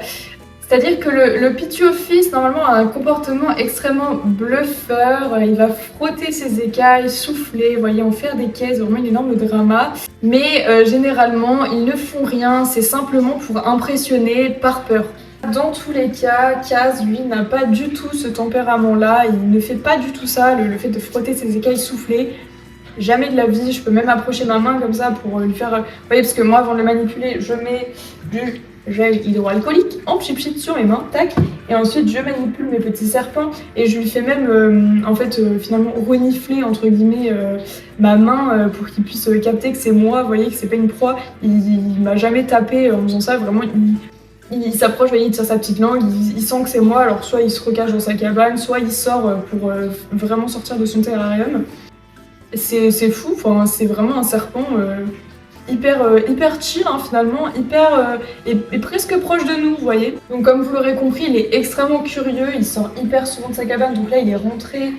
C'est-à-dire que le Pituophis, normalement, a un comportement extrêmement bluffeur. Il va frotter ses écailles, souffler, vous voyez, en faire des caisses, vraiment une énorme drama. Mais généralement, ils ne font rien, c'est simplement pour impressionner par peur. Dans tous les cas, Kaz, lui, n'a pas du tout ce tempérament-là. Il ne fait pas du tout ça, le fait de frotter ses écailles, souffler. Jamais de la vie, je peux même approcher ma main comme ça pour lui faire... Vous voyez, parce que moi, avant de le manipuler, je mets du gel hydroalcoolique en pchit sur mes mains, tac. Et ensuite je manipule mes petits serpents et je lui fais même finalement renifler entre guillemets ma main pour qu'il puisse capter que c'est moi, vous voyez que c'est pas une proie. Il m'a jamais tapé en faisant ça, vraiment il s'approche, vous voyez, il tire sa petite langue, il sent que c'est moi, alors soit il se recache dans sa cabane, soit il sort pour vraiment sortir de son terrarium. C'est fou, enfin, c'est vraiment un serpent hyper chill hein, finalement, et presque proche de nous, vous voyez. Donc comme vous l'aurez compris, il est extrêmement curieux, il sort hyper souvent de sa cabane, donc là il est rentré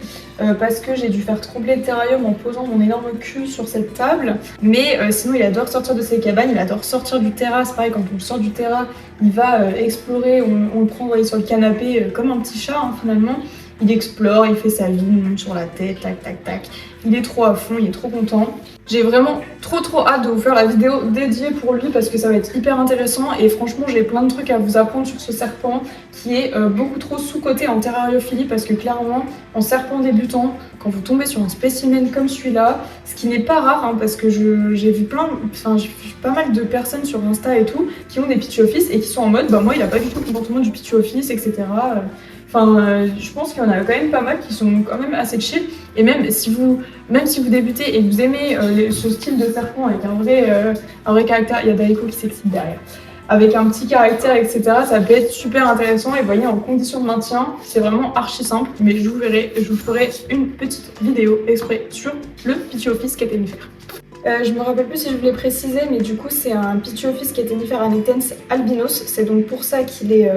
parce que j'ai dû faire trembler le terrarium en posant mon énorme cul sur cette table. Mais sinon il adore sortir de ses cabanes, il adore sortir du terrain, c'est pareil, quand on le sort du terrain, il va explorer, on le prend, vous voyez, sur le canapé comme un petit chat hein, finalement. Il explore, il fait sa vie, il monte sur la tête, tac tac tac. Il est trop à fond, il est trop content. J'ai vraiment trop hâte de vous faire la vidéo dédiée pour lui parce que ça va être hyper intéressant et franchement j'ai plein de trucs à vous apprendre sur ce serpent qui est beaucoup trop sous-coté en terrariophilie parce que clairement en serpent débutant, quand vous tombez sur un spécimen comme celui-là, ce qui n'est pas rare hein, parce que j'ai vu pas mal de personnes sur Insta et tout qui ont des Pituophis et qui sont en mode bah moi il a pas du tout le comportement du Pituophis etc. Enfin, je pense qu'il y en a quand même pas mal qui sont quand même assez chill. Et même si vous débutez et que vous aimez ce style de serpent avec un vrai caractère, il y a Daiko qui s'excite derrière. Avec un petit caractère, etc., ça peut être super intéressant. Et vous voyez, en condition de maintien, c'est vraiment archi simple. Mais je vous ferai une petite vidéo exprès sur le Pituophis catenifère. Je me rappelle plus si je voulais préciser, mais du coup c'est un Pituophis catenifère annectens albinos. C'est donc pour ça qu'il est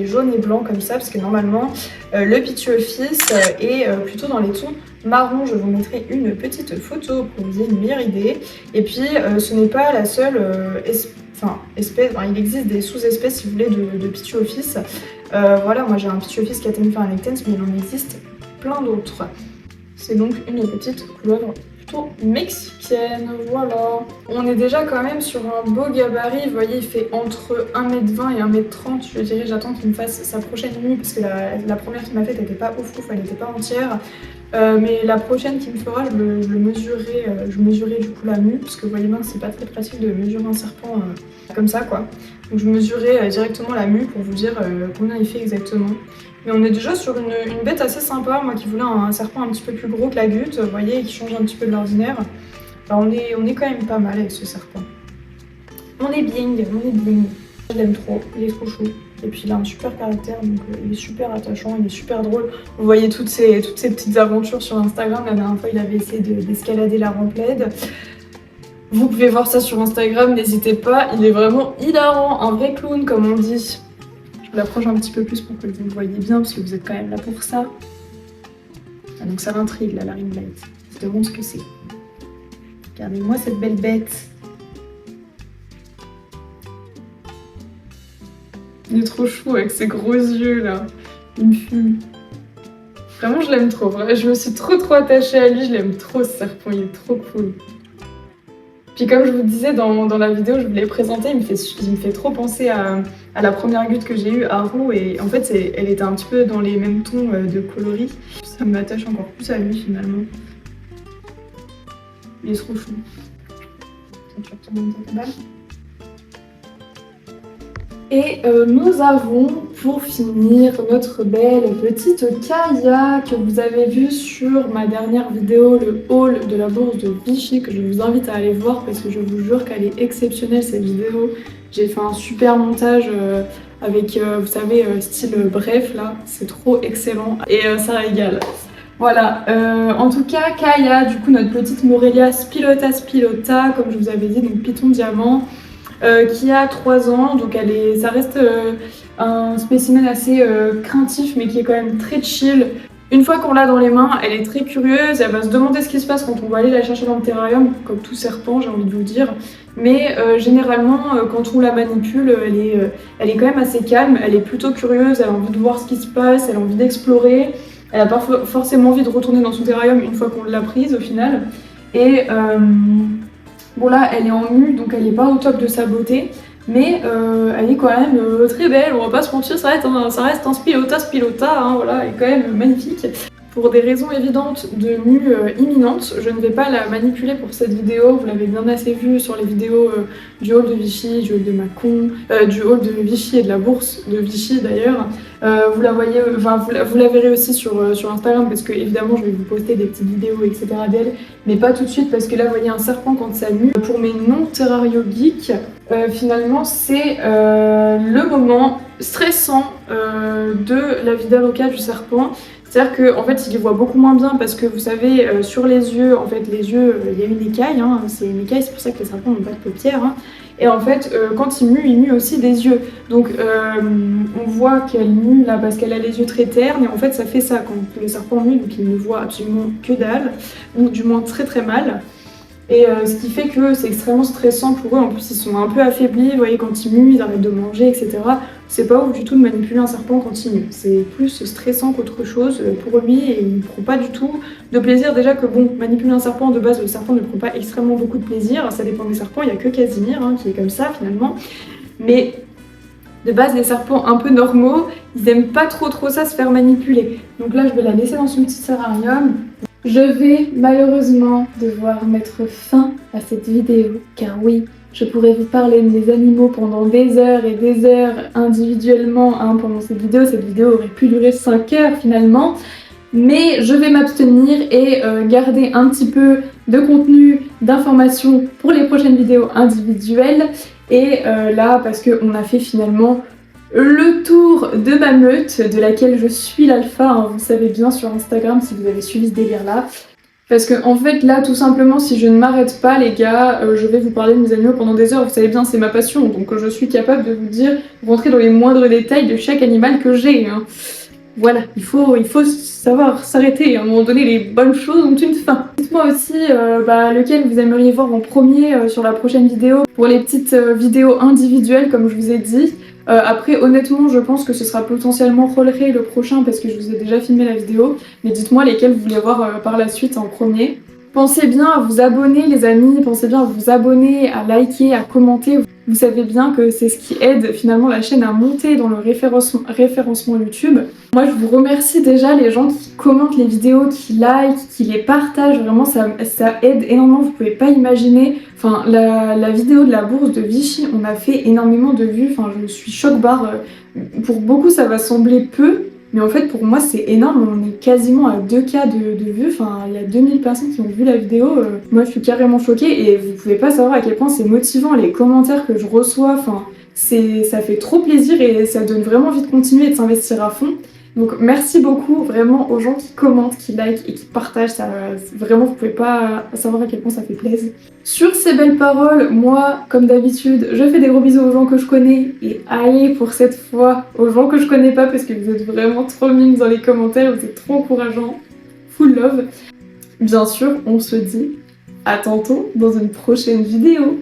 jaune et blanc comme ça, parce que normalement le Pituophis est plutôt dans les tons marron. Je vous mettrai une petite photo pour vous ayez une meilleure idée. Et puis ce n'est pas la seule espèce, il existe des sous-espèces si vous voulez de Pituophis. Voilà, moi j'ai un Pituophis catenifère annectens, mais il en existe plein d'autres. C'est donc une petite couleuvre mexicaine, voilà. On est déjà quand même sur un beau gabarit, vous voyez, il fait entre 1m20 et 1m30, je dirais, j'attends qu'il me fasse sa prochaine nuit, parce que la première qu'il m'a faite, elle était pas ouf, elle était pas entière. Mais la prochaine qu'il me fera, je mesurerai du coup la mue, parce que vous voyez bien que c'est pas très pratique de mesurer un serpent comme ça, quoi. Donc je mesurerai directement la mue pour vous dire combien il fait exactement. Mais on est déjà sur une bête assez sympa, moi qui voulais un serpent un petit peu plus gros que la gute, vous voyez, qui change un petit peu de l'ordinaire. On est quand même pas mal avec ce serpent. On est bien. Je l'aime trop, il est trop chou. Et puis il a un super caractère, donc il est super attachant, il est super drôle. Vous voyez toutes ces petites aventures sur Instagram. La dernière fois, il avait essayé d'escalader la rampe LED. Vous pouvez voir ça sur Instagram, n'hésitez pas. Il est vraiment hilarant, un vrai clown comme on dit. Je l'approche un petit peu plus pour que vous le voyez bien, parce que vous êtes quand même là pour ça. Ah, donc ça m'intrigue là, la ring light. Je te demande ce que c'est. Regardez-moi cette belle bête. Il est trop chou avec ses gros yeux là. Il me fume. Vraiment, je l'aime trop. Je me suis trop attachée à lui. Je l'aime trop ce serpent. Il est trop cool. Puis comme je vous disais dans la vidéo, je vous l'ai présenté, il me fait trop penser à la première gute que j'ai eue, Haru, et en fait elle était un petit peu dans les mêmes tons de coloris. Ça m'attache encore plus à lui finalement. Il est trop chou. Tu retournes dans ta cabane. Et nous avons pour finir notre belle petite Kaya que vous avez vue sur ma dernière vidéo, le haul de la bourse de Vichy, que je vous invite à aller voir parce que je vous jure qu'elle est exceptionnelle cette vidéo. J'ai fait un super montage avec, vous savez, style bref là, c'est trop excellent et ça régale. Voilà, en tout cas Kaya, du coup notre petite Morelia spilota, comme je vous avais dit, donc python diamant. Qui a 3 ans, donc ça reste un spécimen assez craintif mais qui est quand même très chill. Une fois qu'on l'a dans les mains, elle est très curieuse, elle va se demander ce qui se passe quand on va aller la chercher dans le terrarium, comme tout serpent j'ai envie de vous dire. Mais généralement quand on la manipule, elle est quand même assez calme, elle est plutôt curieuse, elle a envie de voir ce qui se passe, elle a envie d'explorer. Elle n'a pas forcément envie de retourner dans son terrarium une fois qu'on l'a prise au final. Et bon là elle est en mue donc elle n'est pas au top de sa beauté, mais elle est quand même très belle, on va pas se mentir, ça reste un spilota, hein, voilà, elle est quand même magnifique. Pour des raisons évidentes de mue imminente, je ne vais pas la manipuler pour cette vidéo. Vous l'avez bien assez vu sur les vidéos du hall de Vichy, du hall de Mâcon, du hall de Vichy et de la bourse de Vichy d'ailleurs. Vous la voyez, vous la verrez aussi sur Instagram parce que évidemment je vais vous poster des petites vidéos etc. d'elle, mais pas tout de suite parce que là vous voyez un serpent quand ça mue. Pour mes non-terrario geeks, finalement c'est le moment stressant de la vida loca du serpent. C'est-à-dire qu'en fait, il les voit beaucoup moins bien parce que vous savez, sur les yeux, en fait, les yeux, il y a une écaille, hein, c'est une écaille, c'est pour ça que les serpents n'ont pas de paupières. Hein. Et en fait, quand il mue aussi des yeux. Donc, on voit qu'elle mue là parce qu'elle a les yeux très ternes, et en fait, ça fait ça quand le serpent mue, donc il ne voit absolument que dalle, ou du moins très très mal. Et ce qui fait que c'est extrêmement stressant pour eux. En plus, ils sont un peu affaiblis, vous voyez, quand ils muent, ils arrêtent de manger, etc. C'est pas ouf du tout de manipuler un serpent quand il mue. C'est plus stressant qu'autre chose pour lui et il ne prend pas du tout de plaisir. Déjà que bon, manipuler un serpent, de base, le serpent ne prend pas extrêmement beaucoup de plaisir. Ça dépend des serpents, il n'y a que Casimir hein, qui est comme ça finalement. Mais de base, les serpents un peu normaux, ils aiment pas trop ça se faire manipuler. Donc là, je vais la laisser dans son petit terrarium. Je vais malheureusement devoir mettre fin à cette vidéo, car oui, je pourrais vous parler de mes animaux pendant des heures et des heures individuellement hein, pendant cette vidéo aurait pu durer 5 heures finalement, mais je vais m'abstenir et garder un petit peu de contenu, d'informations pour les prochaines vidéos individuelles, et là, parce qu'on a fait finalement le tour de ma meute, de laquelle je suis l'alpha, hein, vous savez bien sur Instagram si vous avez suivi ce délire là. Parce que en fait là tout simplement si je ne m'arrête pas les gars, je vais vous parler de mes animaux pendant des heures, vous savez bien c'est ma passion, donc je suis capable de vous dire, rentrer dans les moindres détails de chaque animal que j'ai. Hein. Voilà, il faut savoir s'arrêter, à un moment donné les bonnes choses ont une fin. Dites-moi aussi lequel vous aimeriez voir en premier sur la prochaine vidéo, pour les petites vidéos individuelles comme je vous ai dit. Après honnêtement je pense que ce sera potentiellement Rolleray le prochain parce que je vous ai déjà filmé la vidéo, mais dites-moi lesquels vous voulez voir par la suite en premier. Pensez bien à vous abonner les amis, pensez bien à vous abonner, à liker, à commenter. Vous savez bien que c'est ce qui aide finalement la chaîne à monter dans le référencement YouTube. Moi je vous remercie déjà les gens qui commentent les vidéos, qui likent, qui les partagent, vraiment ça aide énormément, vous pouvez pas imaginer. Enfin la vidéo de la bourse de Vichy, on a fait énormément de vues, enfin je suis choc-barre. Pour beaucoup ça va sembler peu, mais en fait pour moi c'est énorme, on est quasiment à 2K de vues, enfin il y a 2000 personnes qui ont vu la vidéo, moi je suis carrément choquée et vous pouvez pas savoir à quel point c'est motivant, les commentaires que je reçois, enfin ça fait trop plaisir et ça donne vraiment envie de continuer et de s'investir à fond. Donc merci beaucoup vraiment aux gens qui commentent, qui likent et qui partagent, ça, vraiment vous pouvez pas savoir à quel point ça fait plaisir. Sur ces belles paroles, moi comme d'habitude je fais des gros bisous aux gens que je connais et allez pour cette fois aux gens que je connais pas parce que vous êtes vraiment trop mimes dans les commentaires, vous êtes trop encourageants, full love. Bien sûr on se dit à tantôt dans une prochaine vidéo.